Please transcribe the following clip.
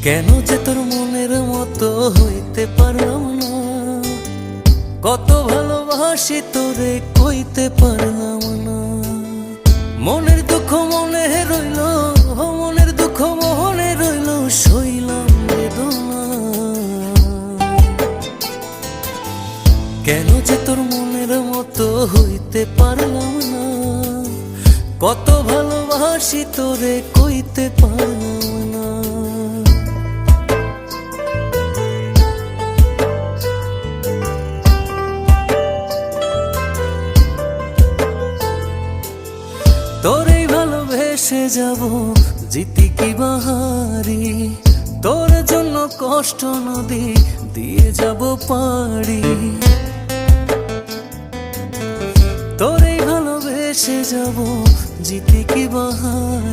কেন যে তোর মনের মতো হইতে পারলাম না, কত ভালোবাসি তোরে কইতে পারলাম না। মনের দুঃখ মনে রইল, মনের দুঃখ মনে রইল, সইলাম বেদনা। কেন যে তোর মনের মতো হইতে পারলাম না, কত ভালোবাসি তোরে কইতে পারলাম না। তোরেই ভালোবেসে যাব, জিতি কি বাহারি, তোর জন্য কষ্ট নদী দিয়ে যাব পাড়ি। তোরেই ভালোবেসে যাব, জিতি কি বাহারি।